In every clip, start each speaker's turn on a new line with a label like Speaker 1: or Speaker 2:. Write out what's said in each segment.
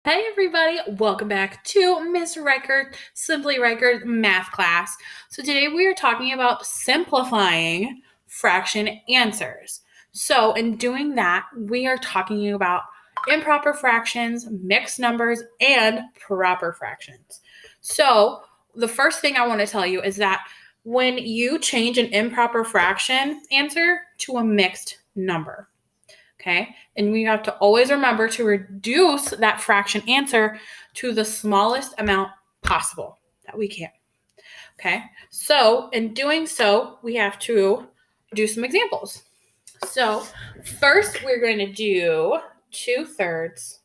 Speaker 1: Hey everybody, welcome back to Miss Record, Simply Record math class. So today we are talking about simplifying fraction answers. So in doing that, we are talking about improper fractions, mixed numbers, and proper fractions. So the first thing I want to tell you is that when you change an improper fraction answer to a mixed number, okay? And we have to always remember to reduce that fraction answer to the smallest amount possible that we can, okay? So in doing so, we have to do some examples. So first, we're going to do 2/3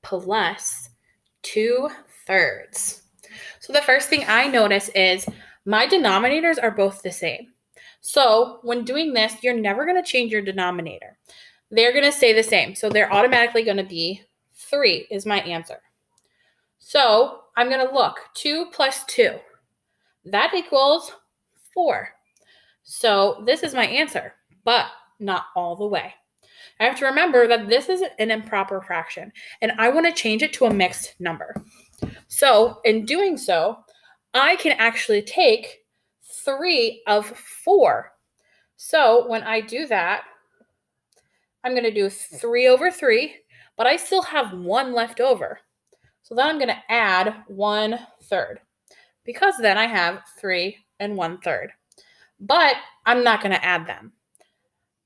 Speaker 1: plus 2/3. So the first thing I notice is my denominators are both the same. So when doing this, you're never going to change your denominator. They're going to stay the same. So they're automatically going to be 3 is my answer. So I'm going to look. 2 plus 2. That equals 4. So this is my answer, but not all the way. I have to remember that this is an improper fraction, and I want to change it to a mixed number. So in doing so, I can actually take 3 of 4. So when I do that, I'm going to do 3 over 3, but I still have 1 left over. So then I'm going to add 1/3 because then I have 3 and 1/3. But I'm not going to add them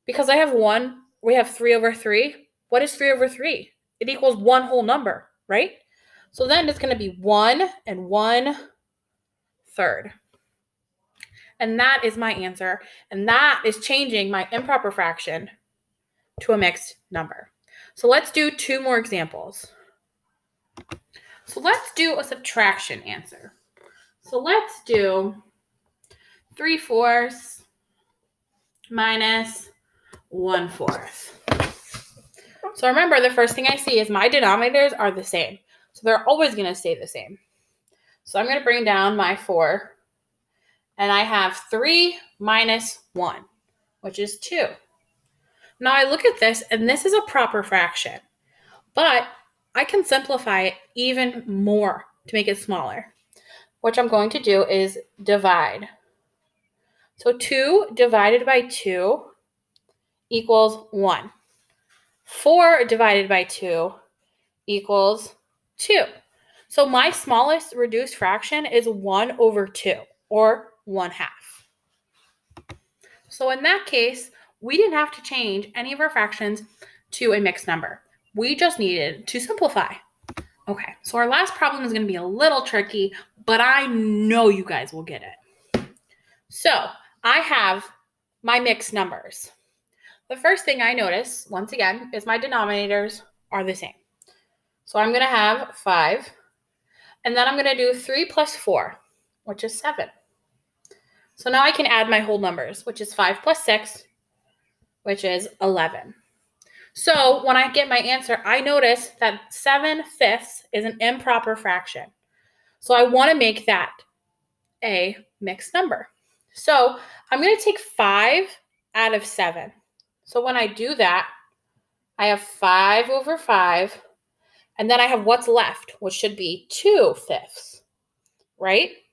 Speaker 1: because I have 1. We have 3 over 3. What is 3 over 3? It equals one whole number, right? So then it's going to be 1 and 1/3. And that is my answer. And that is changing my improper fraction to a mixed number. So let's do 2 more examples. So let's do a subtraction answer. So let's do 3/4 minus 1/4. So remember, the first thing I see is my denominators are the same. So they're always going to stay the same. So I'm going to bring down my 4. And I have 3 minus 1, which is 2. Now I look at this, and this is a proper fraction. But I can simplify it even more to make it smaller. What I'm going to do is divide. So 2 divided by 2 equals 1. 4 divided by 2 equals 2. So my smallest reduced fraction is 1 over 2, or 1/2. So in that case, we didn't have to change any of our fractions to a mixed number. We just needed to simplify. Okay, so our last problem is going to be a little tricky, but I know you guys will get it. So I have my mixed numbers. The first thing I notice, once again, is my denominators are the same. So I'm going to have 5, and then I'm going to do 3 plus 4, which is 7. So now I can add my whole numbers, which is 5 plus 6, which is 11. So when I get my answer, I notice that 7/5 is an improper fraction. So I want to make that a mixed number. So I'm going to take 5 out of 7. So when I do that, I have 5 over 5, and then I have what's left, which should be 2/5, right?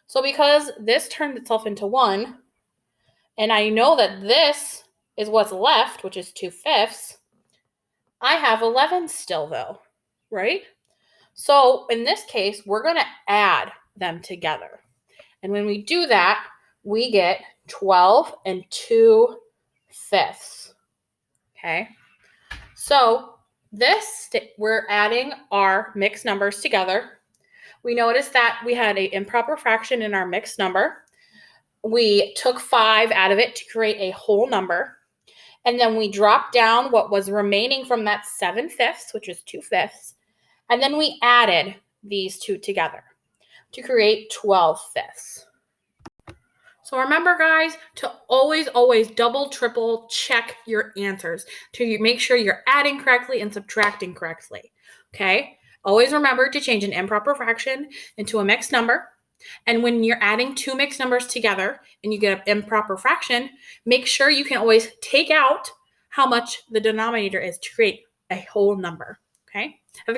Speaker 1: So because this turned itself into 1, and I know that this is what's left, which is 2/5, I have 11 still though, right? So in this case, we're going to add them together. And when we do that, we get 12 and 2/5. Okay? So we're adding our mixed numbers together. We noticed that we had an improper fraction in our mixed number. We took 5 out of it to create a whole number. And then we dropped down what was remaining from that 7/5, which is 2/5. And then we added these two together to create 12/5. So remember, guys, to always double, triple check your answers to make sure you're adding correctly and subtracting correctly. Okay? Always remember to change an improper fraction into a mixed number. And when you're adding 2 mixed numbers together and you get an improper fraction, make sure you can always take out how much the denominator is to create a whole number. Okay?